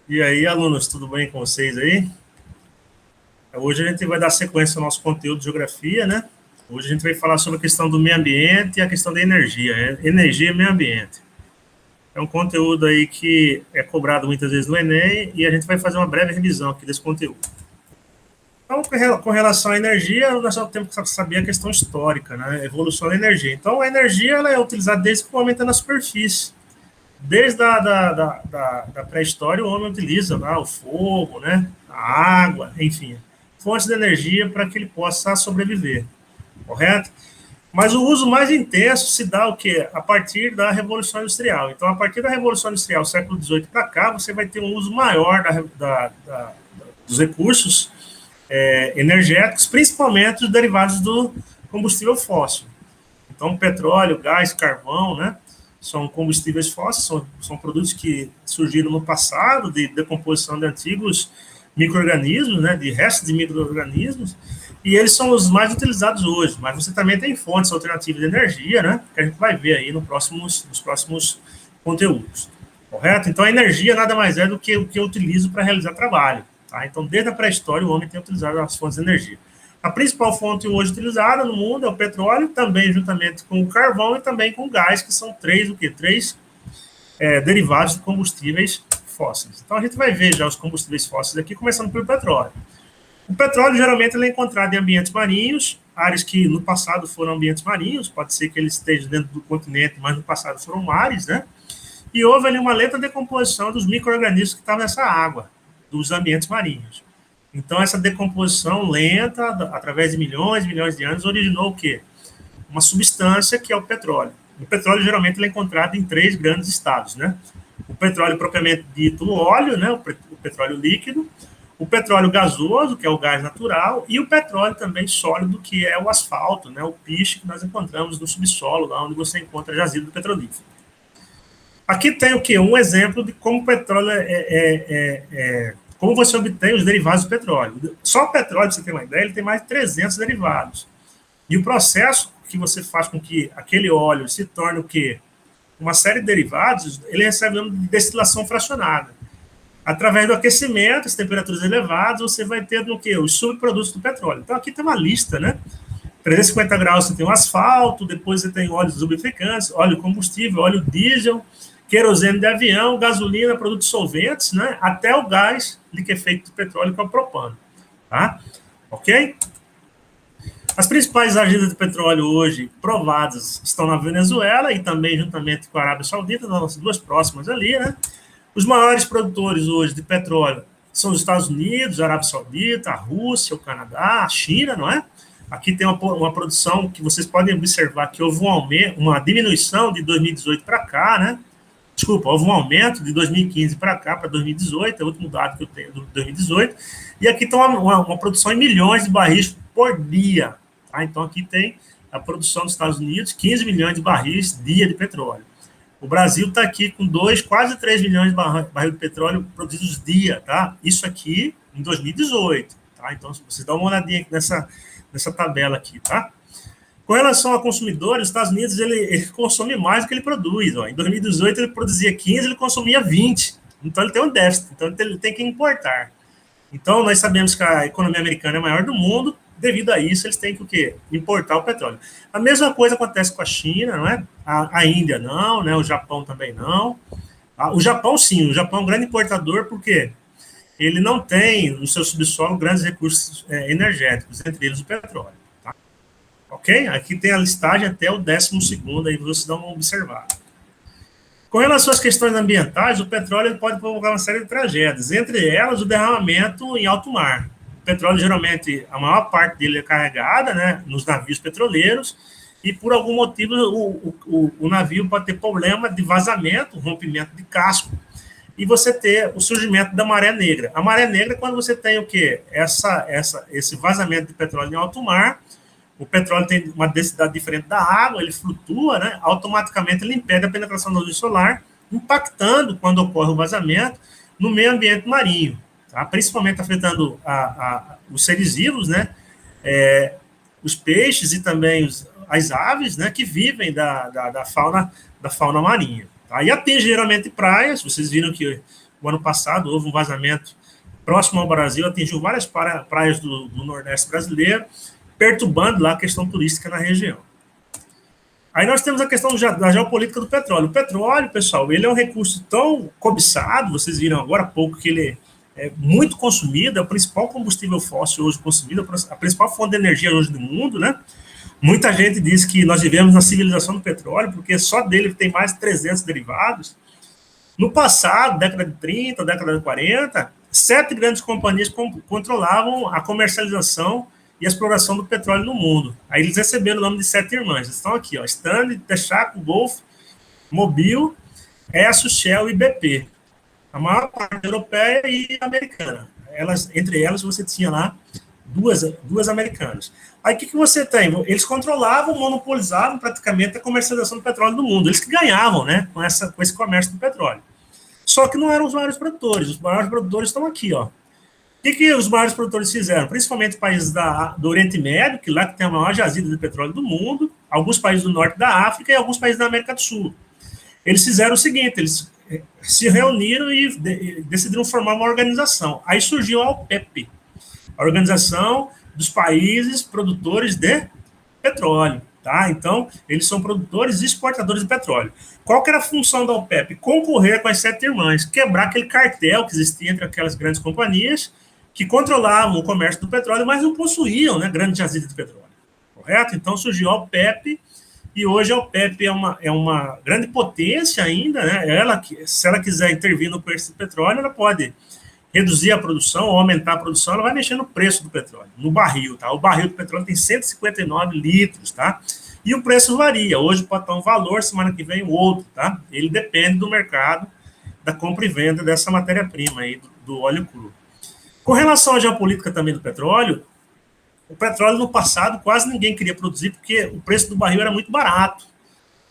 E aí, alunos, tudo bem com vocês aí? Hoje a gente vai dar sequência ao nosso conteúdo de geografia, né? Hoje a gente vai falar sobre a questão do meio ambiente e a questão da energia, energia e meio ambiente. É um conteúdo aí que é cobrado muitas vezes no Enem e a gente vai fazer uma breve revisão aqui desse conteúdo. Então, com relação à energia, nós só temos que saber a questão histórica, né? A evolução da energia. Então, a energia ela é utilizada desde que o homem está na superfície. Desde a pré-história, o homem utiliza lá o fogo, né? A água, enfim, fontes de energia para que ele possa sobreviver, correto? Mas o uso mais intenso se dá o quê? A partir da Revolução Industrial. Então, a partir da Revolução Industrial, século XVIII para cá, você vai ter um uso maior dos recursos energéticos, principalmente os derivados do combustível fóssil. Então, petróleo, gás, carvão, né? São combustíveis fósseis, são produtos que surgiram no passado, de decomposição de antigos micro-organismos, né, de restos de micro-organismos, e eles são os mais utilizados hoje. Mas você também tem fontes alternativas de energia, né, que a gente vai ver aí nos próximos conteúdos, correto? Então, a energia nada mais é do que o que eu utilizo para realizar trabalho. Tá? Então, desde a pré-história, o homem tem utilizado as fontes de energia. A principal fonte hoje utilizada no mundo é o petróleo, também juntamente com o carvão e também com o gás, que são três derivados de combustíveis fósseis. Então, a gente vai ver já os combustíveis fósseis aqui, começando pelo petróleo. O petróleo, geralmente, ele é encontrado em ambientes marinhos, áreas que no passado foram ambientes marinhos, pode ser que ele esteja dentro do continente, mas no passado foram mares, né? E houve ali uma lenta decomposição dos micro-organismos que estavam nessa água, dos ambientes marinhos. Então, essa decomposição lenta, através de milhões e milhões de anos, originou o quê? Uma substância que é o petróleo. O petróleo, geralmente, ele é encontrado em três grandes estados, né? O petróleo propriamente dito, o óleo, né? O petróleo líquido, o petróleo gasoso, que é o gás natural, e o petróleo também sólido, que é o asfalto, né? O piche que nós encontramos no subsolo, lá onde você encontra jazido petrolífero. Aqui tem o quê? Um exemplo de como o petróleo como você obtém os derivados do petróleo. Só o petróleo, para você ter uma ideia, ele tem mais de 300 derivados. E o processo que você faz com que aquele óleo se torne o quê? Uma série de derivados, ele recebe o nome de destilação fracionada. Através do aquecimento, as temperaturas elevadas, você vai ter no quê? Os subprodutos do petróleo. Então, aqui tem uma lista, né? 350 graus você tem o asfalto, depois você tem óleos lubrificantes, óleo combustível, óleo diesel, querosene de avião, gasolina, produtos solventes, né, até o gás liquefeito do petróleo, que é o propano. Tá? Ok? As principais agendas de petróleo hoje provadas estão na Venezuela e também juntamente com a Arábia Saudita, nas duas próximas ali, né? Os maiores produtores hoje de petróleo são os Estados Unidos, a Arábia Saudita, a Rússia, o Canadá, a China, não é? Aqui tem uma produção que vocês podem observar que houve uma diminuição de 2018 para cá, né? Desculpa, houve um aumento de 2015 para cá, para 2018, é o último dado que eu tenho de 2018, e aqui tem uma produção em milhões de barris por dia. Tá? Então, aqui tem a produção dos Estados Unidos, 15 milhões de barris dia de petróleo. O Brasil está aqui com quase 3 milhões de barris de petróleo produzidos dia, tá? Isso aqui em 2018. Tá? Então, vocês dão uma olhadinha aqui nessa tabela aqui, tá? Com relação a consumidores, os Estados Unidos ele consome mais do que ele produz. Ó. Em 2018 ele produzia 15, ele consumia 20. Então ele tem um déficit, então ele tem que importar. Então nós sabemos que a economia americana é a maior do mundo, devido a isso eles têm que o quê? Importar o petróleo. A mesma coisa acontece com a China, não é? A Índia não, né? O Japão também não. O Japão sim, o Japão é um grande importador porque ele não tem no seu subsolo grandes recursos energéticos, entre eles o petróleo. Ok? Aqui tem a listagem até o 12º, aí vocês dão uma observada. Com relação às questões ambientais, o petróleo pode provocar uma série de tragédias, entre elas o derramamento em alto mar. O petróleo, geralmente, a maior parte dele é carregada, né, nos navios petroleiros, e por algum motivo o navio pode ter problema de vazamento, rompimento de casco, e você ter o surgimento da maré negra. A maré negra é quando você tem o quê? Esse vazamento de petróleo em alto mar. O petróleo tem uma densidade diferente da água, ele flutua, né? Automaticamente ele impede a penetração da luz solar, impactando, quando ocorre o vazamento, no meio ambiente marinho, tá? Principalmente afetando os seres vivos, né? Os peixes e também as aves, né? Que vivem da fauna marinha. Tá? E atinge geralmente praias, vocês viram que o ano passado houve um vazamento próximo ao Brasil, atingiu várias praias do Nordeste brasileiro, perturbando lá a questão turística na região. Aí nós temos a questão da geopolítica do petróleo. O petróleo, pessoal, ele é um recurso tão cobiçado, vocês viram agora há pouco que ele é muito consumido, é o principal combustível fóssil hoje consumido, a principal fonte de energia hoje do mundo, né? Muita gente diz que nós vivemos na civilização do petróleo, porque só dele tem mais de 300 derivados. No passado, década de 30, década de 40, 7 grandes companhias controlavam a comercialização e a exploração do petróleo no mundo. Aí eles receberam o nome de 7 irmãs. Estão aqui, ó, Stanley, Texaco, Gulf, Mobil, Esso, Shell e BP. A maior parte europeia e americana. Entre elas, você tinha lá duas americanas. Aí o que você tem? Eles controlavam, monopolizavam praticamente a comercialização do petróleo do mundo. Eles que ganhavam, né, com esse comércio do petróleo. Só que não eram os maiores produtores. Os maiores produtores estão aqui, ó. O que os maiores produtores fizeram? Principalmente países do Oriente Médio, que lá que tem a maior jazida de petróleo do mundo, alguns países do norte da África e alguns países da América do Sul. Eles fizeram o seguinte, eles se reuniram e decidiram formar uma organização. Aí surgiu a OPEP, a Organização dos Países Produtores de Petróleo. Tá? Então, eles são produtores e exportadores de petróleo. Qual que era a função da OPEP? Concorrer com as 7 irmãs, quebrar aquele cartel que existia entre aquelas grandes companhias que controlavam o comércio do petróleo, mas não possuíam, né, grandes jazidas de petróleo. Correto? Então, surgiu a OPEP, e hoje a OPEP é uma grande potência ainda, né? Se ela quiser intervir no preço do petróleo, ela pode reduzir a produção ou aumentar a produção, ela vai mexer no preço do petróleo, no barril, tá? O barril do petróleo tem 159 litros, tá? E o preço varia. Hoje pode estar um valor, semana que vem o outro, tá? Ele depende do mercado, da compra e venda dessa matéria-prima aí, do óleo cru. Com relação à geopolítica também do petróleo, o petróleo no passado quase ninguém queria produzir porque o preço do barril era muito barato.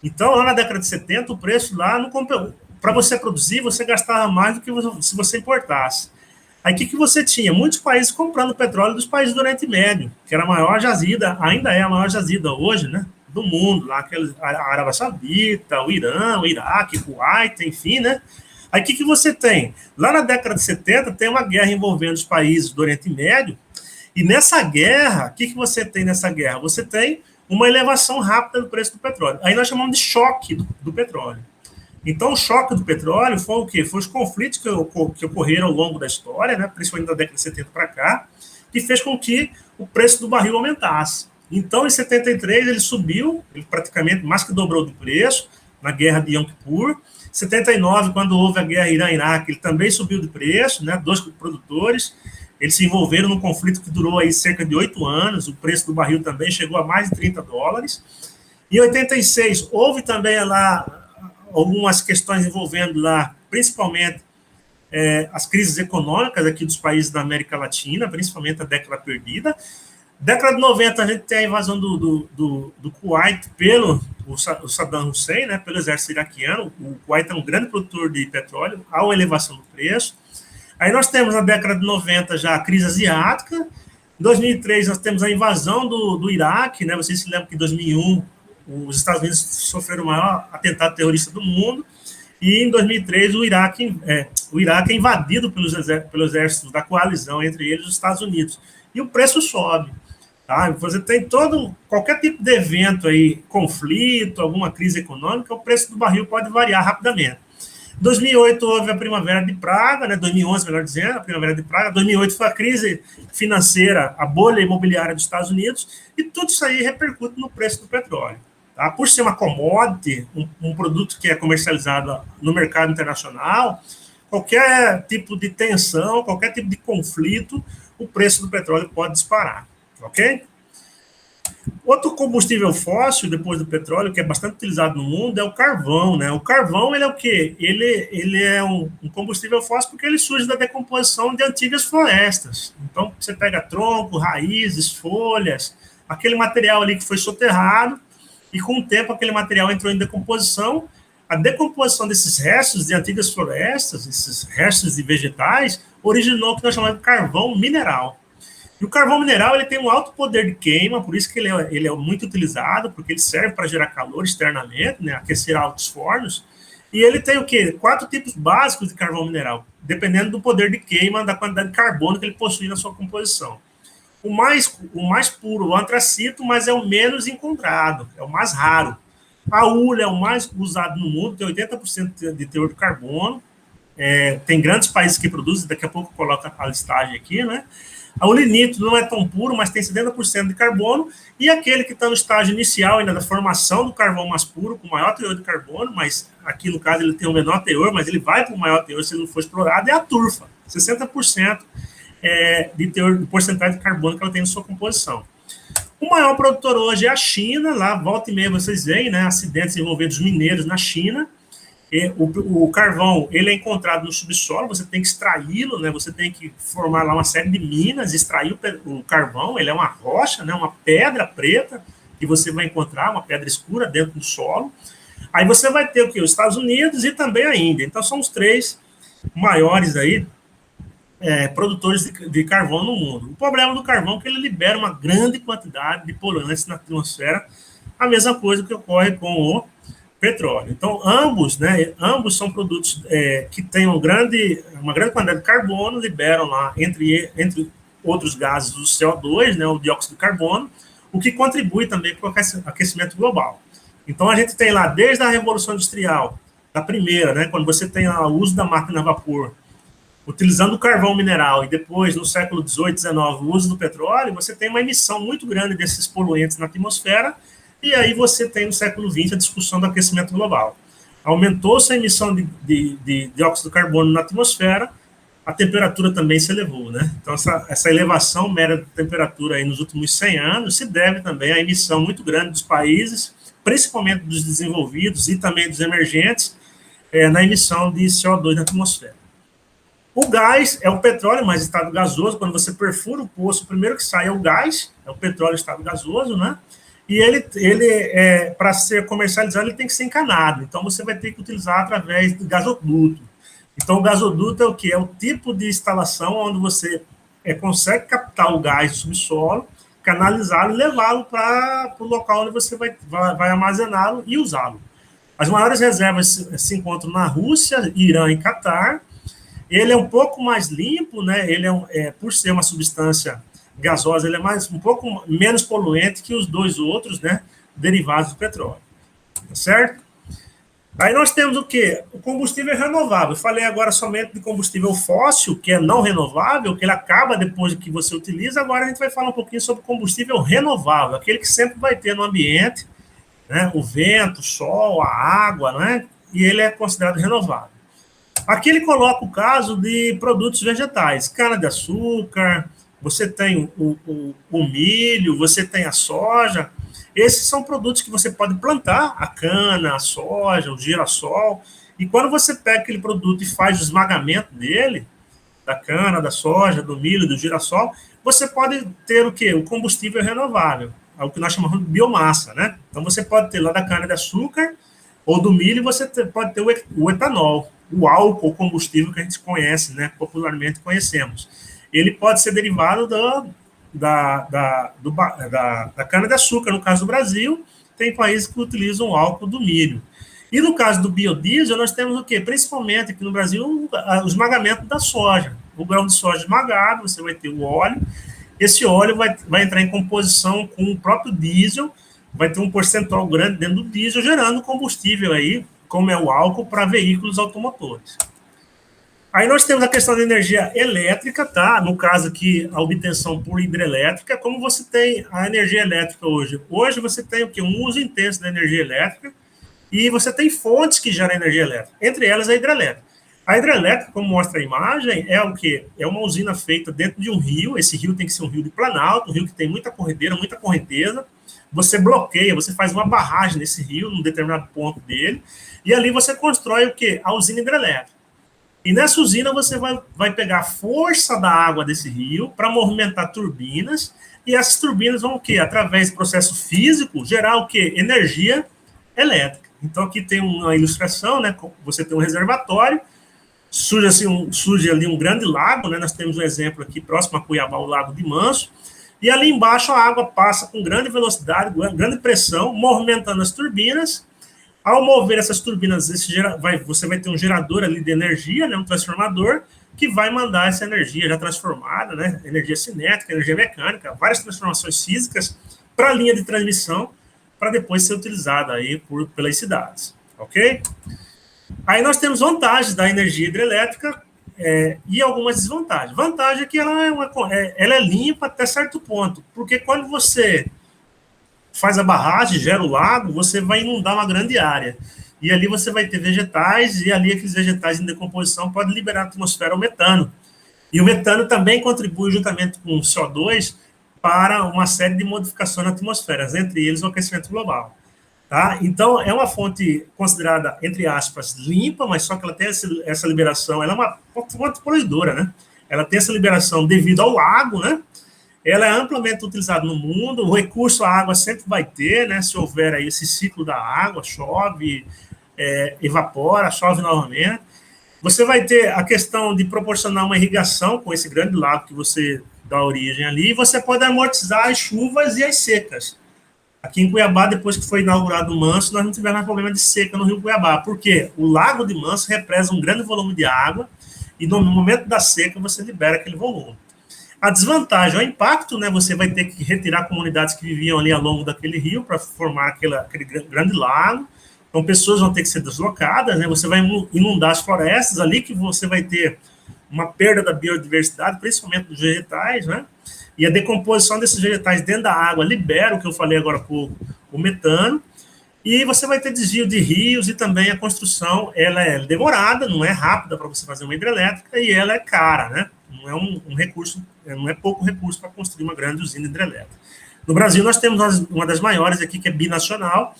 Então, lá na década de 70, o preço lá não comprou. Para você produzir, você gastava mais do que se você importasse. Aí o que você tinha? Muitos países comprando petróleo dos países do Oriente Médio, que era a maior jazida, ainda é a maior jazida hoje, né, do mundo, lá a Arábia Saudita, o Irã, o Iraque, o Kuwait, enfim, né? Aí o que você tem? Lá na década de 70, tem uma guerra envolvendo os países do Oriente Médio, e nessa guerra, o que você tem nessa guerra? Você tem uma elevação rápida do preço do petróleo. Aí nós chamamos de choque do petróleo. Então, o choque do petróleo foi o quê? Foi os conflitos que ocorreram ao longo da história, né, principalmente da década de 70 para cá, que fez com que o preço do barril aumentasse. Então, em 73, ele subiu, ele praticamente mais que dobrou do preço, na guerra de Yom Kippur. Em 79, quando houve a guerra Irã-Iraque, ele também subiu de preço, né, 2 produtores, eles se envolveram num conflito que durou aí cerca de 8 anos, o preço do barril também chegou a mais de $30. Em 86, houve também lá algumas questões envolvendo lá, principalmente as crises econômicas aqui dos países da América Latina, principalmente a década perdida. Década de 90, a gente tem a invasão do Kuwait pelo Saddam Hussein, né, pelo exército iraquiano. O Kuwait é um grande produtor de petróleo, há uma elevação do preço. Aí nós temos na década de 90 já a crise asiática. Em 2003, nós temos a invasão do Iraque, né? Vocês se lembram que em 2001 os Estados Unidos sofreram o maior atentado terrorista do mundo, e em 2003 o Iraque é invadido pelos exércitos da coalizão, entre eles os Estados Unidos, e o preço sobe. Tá? Você tem qualquer tipo de evento aí, conflito, alguma crise econômica, o preço do barril pode variar rapidamente. Em 2008 houve a Primavera de Praga, né, 2011, melhor dizendo, a Primavera de Praga. 2008 foi a crise financeira, a bolha imobiliária dos Estados Unidos, e tudo isso aí repercute no preço do petróleo. Tá? Por ser uma commodity, um produto que é comercializado no mercado internacional, qualquer tipo de tensão, qualquer tipo de conflito, o preço do petróleo pode disparar. Ok? Outro combustível fóssil, depois do petróleo, que é bastante utilizado no mundo, é o carvão, né? O carvão, ele é o quê? Ele é um combustível fóssil porque ele surge da decomposição de antigas florestas. Então, você pega tronco, raízes, folhas, aquele material ali que foi soterrado, e com o tempo aquele material entrou em decomposição. A decomposição desses restos de antigas florestas, esses restos de vegetais, originou o que nós chamamos de carvão mineral. E o carvão mineral ele tem um alto poder de queima, por isso que ele é muito utilizado, porque ele serve para gerar calor externamente, né, aquecer altos fornos. E ele tem o quê? 4 tipos básicos de carvão mineral. dependendo do poder de queima, da quantidade de carbono que ele possui na sua composição. O mais puro, o antracito, mas é o menos encontrado, é o mais raro. A ulha é o mais usado no mundo, tem 80% de teor de carbono. Tem grandes países que produzem, daqui a pouco coloca a listagem aqui, né? O lignito não é tão puro, mas tem 70% de carbono, e aquele que está no estágio inicial ainda da formação do carvão mais puro, com maior teor de carbono, mas aqui no caso ele tem um menor teor, mas ele vai para o maior teor se ele não for explorado, é a turfa, 60% de teor, de porcentagem de carbono que ela tem na sua composição. O maior produtor hoje é a China, lá volta e meia vocês veem, né, acidentes envolvendo os mineiros na China. O carvão, ele é encontrado no subsolo, você tem que extraí-lo, né, você tem que formar lá uma série de minas, extrair o carvão, ele é uma rocha, né, uma pedra preta, que você vai encontrar, uma pedra escura dentro do solo. Aí você vai ter o quê? Os Estados Unidos e também a Índia. Então são os três maiores aí, produtores de carvão no mundo. O problema do carvão é que ele libera uma grande quantidade de poluentes na atmosfera, a mesma coisa que ocorre com o petróleo. Então, ambos são produtos que têm uma grande quantidade de carbono, liberam lá, entre outros gases, o CO2, né, o dióxido de carbono, o que contribui também para o aquecimento global. Então, a gente tem lá, desde a Revolução Industrial, da primeira, né, quando você tem lá o uso da máquina a vapor, utilizando o carvão mineral, e depois, no século XVIII, XIX, o uso do petróleo, você tem uma emissão muito grande desses poluentes na atmosfera, e aí você tem no século XX a discussão do aquecimento global. Aumentou-se a emissão de dióxido de carbono na atmosfera, a temperatura também se elevou, né? Então, essa elevação média de temperatura aí nos últimos 100 anos se deve também à emissão muito grande dos países, principalmente dos desenvolvidos e também dos emergentes, na emissão de CO2 na atmosfera. O gás é o petróleo, mas estado gasoso. Quando você perfura o poço, o primeiro que sai é o gás, é o petróleo em estado gasoso, né? E ele para ser comercializado, ele tem que ser encanado. Então, você vai ter que utilizar através do gasoduto. Então, o gasoduto é o quê? É o tipo de instalação onde você consegue captar o gás do subsolo, canalizá-lo e levá-lo para o local onde você vai armazená-lo e usá-lo. As maiores reservas se encontram na Rússia, Irã e Catar. Ele é um pouco mais limpo, né? Ele por ser uma substância gasosa, ele é um pouco menos poluente que os dois outros, né, derivados do petróleo. Tá certo? Aí nós temos o quê? O combustível renovável. Eu falei agora somente de combustível fóssil, que é não renovável, que ele acaba depois que você utiliza. Agora a gente vai falar um pouquinho sobre combustível renovável, aquele que sempre vai ter no ambiente, né, o vento, o sol, a água, né, e ele é considerado renovável. Aqui ele coloca o caso de produtos vegetais, cana-de-açúcar, você tem o milho, você tem a soja. Esses são produtos que você pode plantar, a cana, a soja, o girassol. E quando você pega aquele produto e faz o esmagamento dele, da cana, da soja, do milho, do girassol, você pode ter o quê? O combustível renovável, é o que nós chamamos de biomassa, né? Então você pode ter lá da cana-de-açúcar ou do milho, você pode ter o etanol, o álcool combustível que a gente conhece, né? Popularmente conhecemos. Ele pode ser derivado da cana-de-açúcar. No caso do Brasil, tem países que utilizam o álcool do milho. E no caso do biodiesel, nós temos o quê? Principalmente aqui no Brasil, o esmagamento da soja. O grão de soja esmagado, você vai ter o óleo. Esse óleo vai entrar em composição com o próprio diesel, vai ter um percentual grande dentro do diesel, gerando combustível aí, como é o álcool, para veículos automotores. Aí nós temos a questão da energia elétrica, tá? No caso aqui, a obtenção por hidrelétrica. Como você tem a energia elétrica hoje? Hoje você tem o quê? Um uso intenso da energia elétrica e você tem fontes que geram energia elétrica, entre elas a hidrelétrica. A hidrelétrica, como mostra a imagem, é o quê? É uma usina feita dentro de um rio. Esse rio tem que ser um rio de planalto, um rio que tem muita corredeira, muita correnteza. Você bloqueia, você faz uma barragem nesse rio, num determinado ponto dele, e ali você constrói o quê? A usina hidrelétrica. E nessa usina você vai pegar a força da água desse rio para movimentar turbinas, e essas turbinas vão o quê? Através do processo físico, gerar o quê? Energia elétrica. Então aqui tem uma ilustração, né? Você tem um reservatório, surge ali um grande lago, né? Nós temos um exemplo aqui próximo a Cuiabá, o Lago de Manso, e ali embaixo a água passa com grande velocidade, grande pressão, movimentando as turbinas. Ao mover essas turbinas, você vai ter um gerador ali de energia, né, um transformador, que vai mandar essa energia já transformada, né, energia cinética, energia mecânica, várias transformações físicas para a linha de transmissão, para depois ser utilizada aí pelas cidades, ok? Aí nós temos vantagens da energia hidrelétrica e algumas desvantagens. Vantagem é que ela é limpa até certo ponto, porque quando você faz a barragem, gera o lago, você vai inundar uma grande área. E ali você vai ter vegetais, e ali aqueles vegetais em decomposição podem liberar na atmosfera o metano. E o metano também contribui, juntamente com o CO2, para uma série de modificações na atmosfera, entre eles o aquecimento global. Tá? Então, é uma fonte considerada, entre aspas, limpa, mas só que ela tem essa liberação, ela é uma fonte poluidora, né? Ela tem essa liberação devido ao lago, né? Ela é amplamente utilizada no mundo, o recurso à água sempre vai ter, né? Se houver aí esse ciclo da água, chove, evapora, chove novamente. Você vai ter a questão de proporcionar uma irrigação com esse grande lago que você dá origem ali, e você pode amortizar as chuvas e as secas. Aqui em Cuiabá, depois que foi inaugurado o Manso, nós não tivemos mais problema de seca no Rio Cuiabá, porque o Lago de Manso represa um grande volume de água e no momento da seca você libera aquele volume. A desvantagem é o impacto, né? Você vai ter que retirar comunidades que viviam ali ao longo daquele rio para formar aquele grande lago. Então, pessoas vão ter que ser deslocadas, né? Você vai inundar as florestas ali, que você vai ter uma perda da biodiversidade, principalmente dos vegetais, né? E a decomposição desses vegetais dentro da água libera, o que eu falei agora há pouco, o metano. E você vai ter desvio de rios e também a construção, ela é demorada, não é rápida para você fazer uma hidrelétrica e ela é cara, né? Não é um recurso, não é pouco recurso para construir uma grande usina hidrelétrica. No Brasil, nós temos uma das maiores aqui, que é binacional,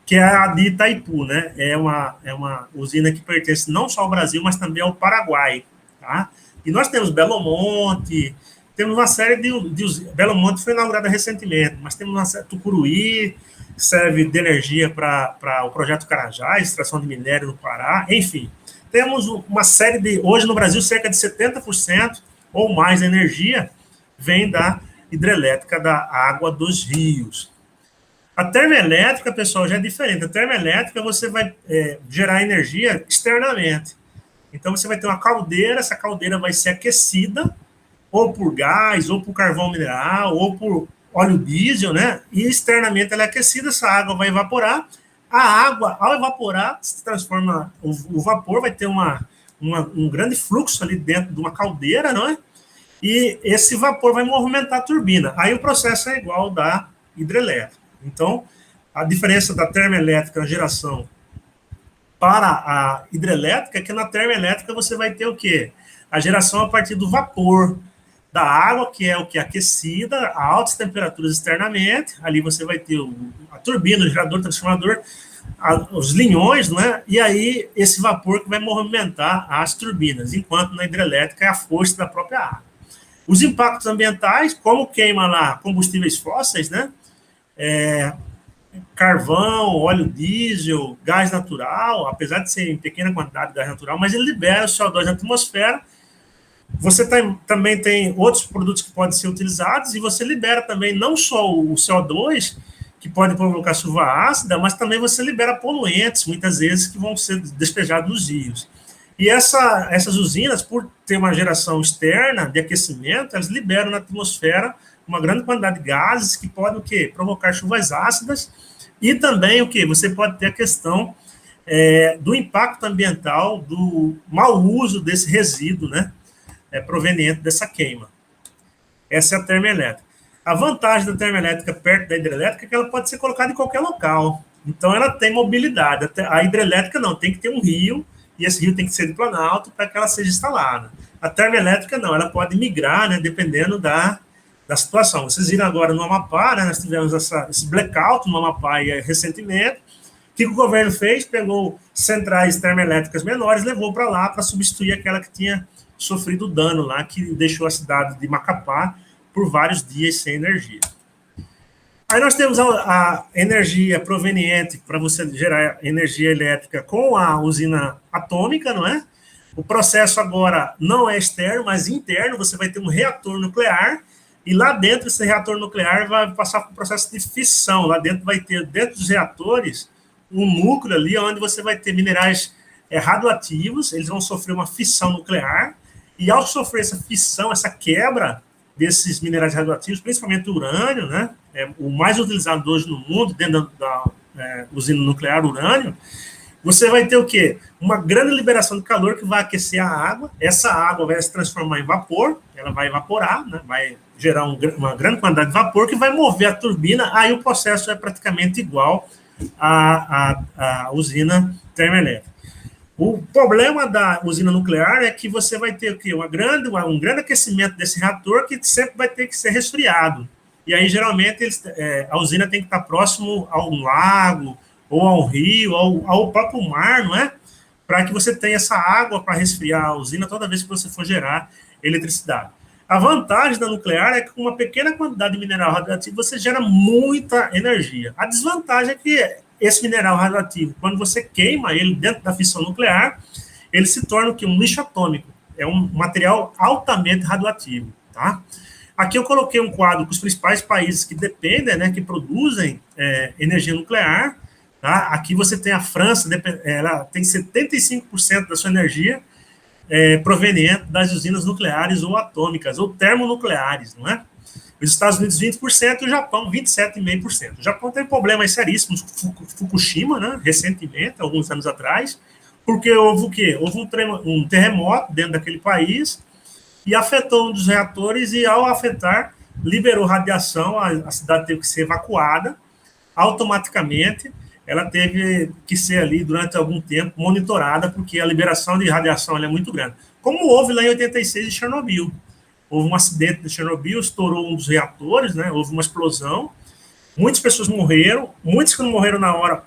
que é a de Itaipu, né? É uma usina que pertence não só ao Brasil, mas também ao Paraguai, tá? E nós temos Belo Monte, temos uma série de Belo Monte foi inaugurada recentemente, mas temos uma série, Tucuruí, que serve de energia para o projeto Carajás, extração de minério no Pará, enfim. Temos uma série hoje no Brasil, cerca de 70% ou mais da energia vem da hidrelétrica, da água dos rios. A termoelétrica, pessoal, já é diferente. A termoelétrica, você vai gerar energia externamente. Então, você vai ter uma caldeira, essa caldeira vai ser aquecida, ou por gás, ou por carvão mineral, ou por óleo diesel, né? E externamente ela é aquecida, essa água vai evaporar. A água, ao evaporar, se transforma, o vapor vai ter um grande fluxo ali dentro de uma caldeira, não é? E esse vapor vai movimentar a turbina. Aí o processo é igual ao da hidrelétrica. Então, a diferença da termoelétrica na geração para a hidrelétrica é que na termoelétrica você vai ter o quê? A geração a partir do vapor da água, que é o que é aquecida a altas temperaturas externamente. Ali você vai ter a turbina, o gerador, o transformador, os linhões, né? E aí esse vapor que vai movimentar as turbinas, enquanto na hidrelétrica é a força da própria água. Os impactos ambientais, como queima lá combustíveis fósseis, né? Carvão, óleo diesel, gás natural, apesar de ser em pequena quantidade de gás natural, mas ele libera o CO2 na atmosfera. Você também tem outros produtos que podem ser utilizados e você libera também não só o CO2, que pode provocar chuva ácida, mas também você libera poluentes, muitas vezes, que vão ser despejados nos rios. E essas usinas, por ter uma geração externa de aquecimento, elas liberam na atmosfera uma grande quantidade de gases que podem o quê? Provocar chuvas ácidas e também o quê? Você pode ter a questão do impacto ambiental, do mau uso desse resíduo, né? Proveniente dessa queima. Essa é a termoelétrica. A vantagem da termoelétrica perto da hidrelétrica é que ela pode ser colocada em qualquer local. Então, ela tem mobilidade. A hidrelétrica não, tem que ter um rio, e esse rio tem que ser de planalto para que ela seja instalada. A termoelétrica não, ela pode migrar, né, dependendo da situação. Vocês viram agora no Amapá, né, nós tivemos esse blackout no Amapá recentemente. O que o governo fez? Pegou centrais termoelétricas menores, levou para lá para substituir aquela que tinha sofrido dano lá, que deixou a cidade de Macapá por vários dias sem energia. Aí nós temos a energia proveniente para você gerar energia elétrica com a usina atômica, não é? O processo agora não é externo, mas interno. Você vai ter um reator nuclear e lá dentro esse reator nuclear vai passar por um processo de fissão. Lá dentro vai ter, dentro dos reatores, um núcleo ali onde você vai ter minerais radioativos, eles vão sofrer uma fissão nuclear, e ao sofrer essa fissão, essa quebra desses minerais radioativos, principalmente o urânio, né, o mais utilizado hoje no mundo, dentro da usina nuclear, urânio, você vai ter o quê? Uma grande liberação de calor que vai aquecer a água, essa água vai se transformar em vapor, ela vai evaporar, né, vai gerar uma grande quantidade de vapor que vai mover a turbina, aí o processo é praticamente igual à usina termoelétrica. O problema da usina nuclear é que você vai ter o quê? Um grande aquecimento desse reator que sempre vai ter que ser resfriado. E aí, geralmente, a usina tem que estar próximo a um lago, ou ao rio, ao próprio mar, não é? Para que você tenha essa água para resfriar a usina toda vez que você for gerar eletricidade. A vantagem da nuclear é que com uma pequena quantidade de mineral radioativo você gera muita energia. A desvantagem é que esse mineral radioativo, quando você queima ele dentro da fissão nuclear, ele se torna o quê? Um lixo atômico. É um material altamente radioativo, tá? Aqui eu coloquei um quadro com os principais países que dependem, né, que produzem energia nuclear. Tá? Aqui você tem a França, ela tem 75% da sua energia proveniente das usinas nucleares ou atômicas, ou termonucleares, não é? Os Estados Unidos, 20%, e o Japão, 27,5%. O Japão tem problemas seríssimos com Fukushima, né, recentemente, alguns anos atrás, porque houve o quê? Houve um terremoto dentro daquele país e afetou um dos reatores e, ao afetar, liberou radiação, a cidade teve que ser evacuada, automaticamente ela teve que ser ali, durante algum tempo, monitorada, porque a liberação de radiação é muito grande. Como houve lá em 86 em Chernobyl. Houve um acidente de Chernobyl, estourou um dos reatores, né? Houve uma explosão, muitas pessoas morreram, muitos que não morreram na hora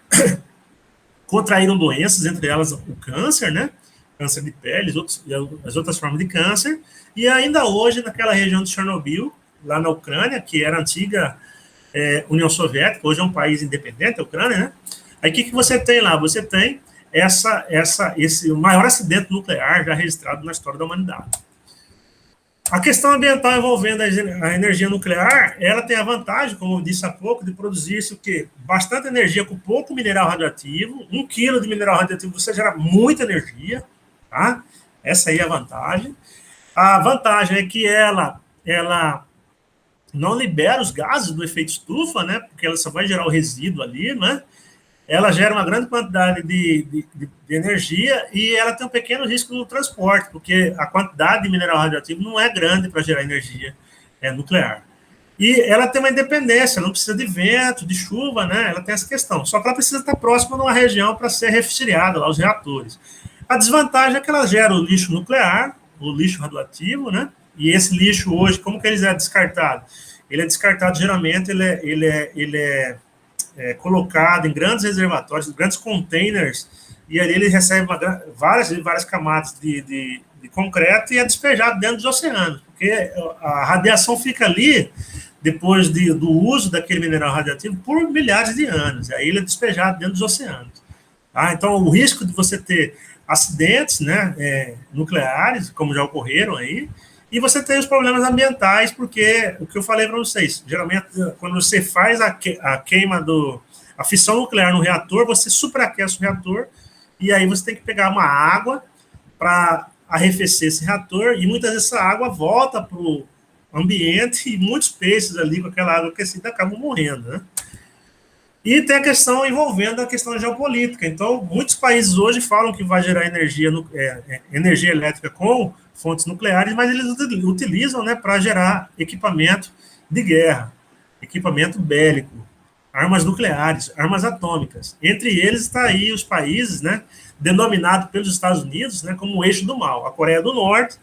contraíram doenças, entre elas o câncer, né? Câncer de pele, as outras formas de câncer, e ainda hoje, naquela região de Chernobyl, lá na Ucrânia, que era a antiga União Soviética, hoje é um país independente, a Ucrânia, né? Aí o que você tem lá? Você tem esse maior acidente nuclear já registrado na história da humanidade. A questão ambiental envolvendo a energia nuclear, ela tem a vantagem, como eu disse há pouco, de produzir-se o quê? Bastante energia com pouco mineral radioativo. 1 quilo de mineral radioativo você gera muita energia, tá? Essa aí é a vantagem. A vantagem é que ela não libera os gases do efeito estufa, né? Porque ela só vai gerar o resíduo ali, né? Ela gera uma grande quantidade de energia e ela tem um pequeno risco no transporte, porque a quantidade de mineral radioativo não é grande para gerar energia nuclear. E ela tem uma independência, não precisa de vento, de chuva, né? Ela tem essa questão. Só que ela precisa estar próxima de uma região para ser refrigeriada, lá os reatores. A desvantagem é que ela gera o lixo nuclear, o lixo radioativo, né? E esse lixo hoje, como que ele é descartado? Ele é descartado, geralmente, ele é colocado em grandes reservatórios, grandes containers, e ali ele recebe várias camadas de concreto e é despejado dentro dos oceanos, porque a radiação fica ali, depois do uso daquele mineral radioativo, por milhares de anos, e aí ele é despejado dentro dos oceanos. Tá? Então, o risco de você ter acidentes, né, nucleares, como já ocorreram aí, e você tem os problemas ambientais, porque o que eu falei para vocês, geralmente, quando você faz a queima a fissão nuclear no reator, você superaquece o reator, e aí você tem que pegar uma água para arrefecer esse reator, e muitas vezes essa água volta para o ambiente, e muitos peixes ali com aquela água aquecida acabam morrendo, né? E tem a questão envolvendo a questão geopolítica. Então, muitos países hoje falam que vai gerar energia elétrica com fontes nucleares, mas eles utilizam, né, para gerar equipamento de guerra, equipamento bélico, armas nucleares, armas atômicas. Entre eles está aí os países, né, denominados pelos Estados Unidos, né, como o eixo do mal, a Coreia do Norte,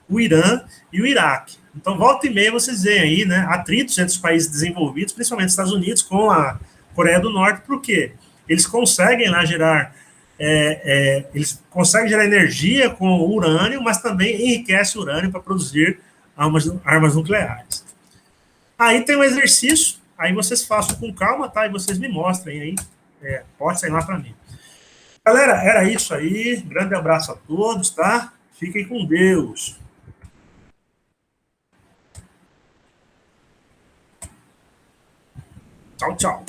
o Irã e o Iraque. Então, volta e meia vocês veem aí, né, atritos entre os países desenvolvidos, principalmente os Estados Unidos, com a Coreia do Norte, por quê? Eles conseguem lá gerar eles conseguem gerar energia com o urânio, mas também enriquece o urânio para produzir armas nucleares. Aí tem um exercício, aí vocês façam com calma, tá? E vocês me mostrem aí, pode sair lá para mim. Galera, era isso aí, grande abraço a todos, tá? Fiquem com Deus. Tchau, tchau.